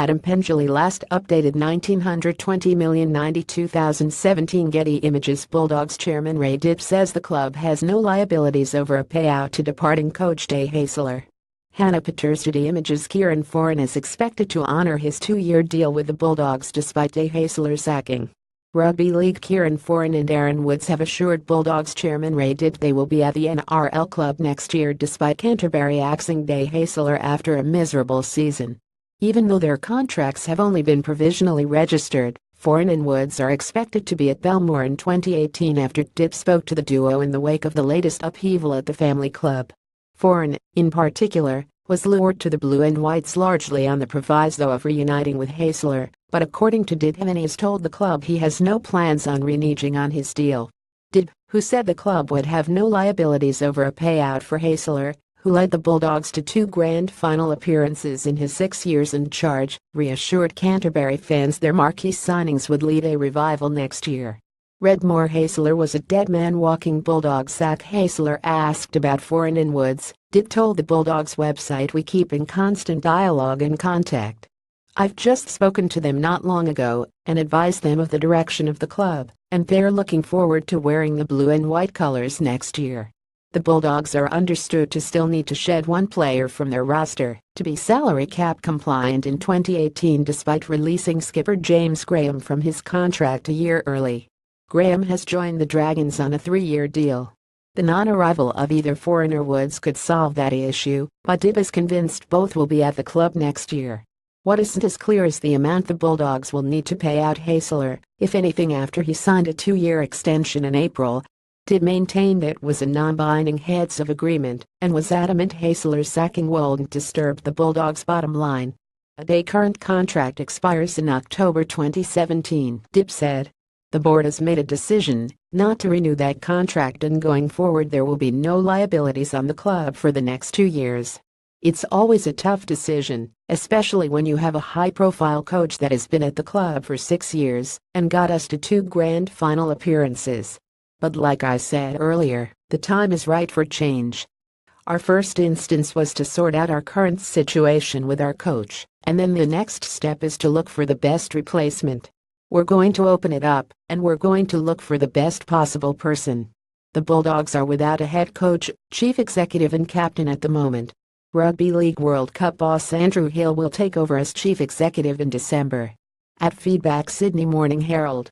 Adam PENGILLY Last updated 1920,092,017 Getty Images Bulldogs chairman Ray Dib says the club has no liabilities over a payout to departing coach Day Haseler. Hannah Peters Getty Images Kieran Foran is expected to honor his 2-year deal with the Bulldogs despite Day Haseler's sacking. Rugby League Kieran Foran and Aaron Woods have assured Bulldogs chairman Ray Dib they will be at the NRL club next year despite Canterbury axing Day Haseler after a miserable season. Even though their contracts have only been provisionally registered, Foran and Woods are expected to be at Belmore in 2018 after Dib spoke to the duo in the wake of the latest upheaval at the family club. Foran, in particular, was lured to the Blue and Whites largely on the proviso of reuniting with Haseler, but according to Dib, he has told the club he has no plans on reneging on his deal. Dib, who said the club would have no liabilities over a payout for Haseler, who led the Bulldogs to 2 grand final appearances in his 6 years in charge, reassured Canterbury fans their marquee signings would lead a revival next year. Redmore Haseler was a dead man walking. Bulldogs sack Haseler asked about Foran and Woods. Dib told the Bulldogs website, "We keep in constant dialogue and contact. I've just spoken to them not long ago and advised them of the direction of the club, and they're looking forward to wearing the blue and white colors next year." The Bulldogs are understood to still need to shed 1 player from their roster to be salary cap compliant in 2018 despite releasing skipper James Graham from his contract a year early. Graham has joined the Dragons on a 3-year deal. The non-arrival of either Foran or Woods could solve that issue, but Dib is convinced both will be at the club next year. What isn't as clear is the amount the Bulldogs will need to pay out Haseler, if anything, after he signed a 2-year extension in April. Dib maintained it was a non-binding heads of agreement and was adamant Haseler's sacking won't disturb the Bulldogs' bottom line. Their current contract expires in October 2017, Dib said. The board has made a decision not to renew that contract, and going forward there will be no liabilities on the club for the next 2 years. It's always a tough decision, especially when you have a high-profile coach that has been at the club for 6 years and got us to 2 grand final appearances. But like I said earlier, the time is right for change. Our first instance was to sort out our current situation with our coach, and then the next step is to look for the best replacement. We're going to open it up, and we're going to look for the best possible person. The Bulldogs are without a head coach, chief executive and captain at the moment. Rugby League World Cup boss Andrew Hill will take over as chief executive in December. At Feedback Sydney Morning Herald.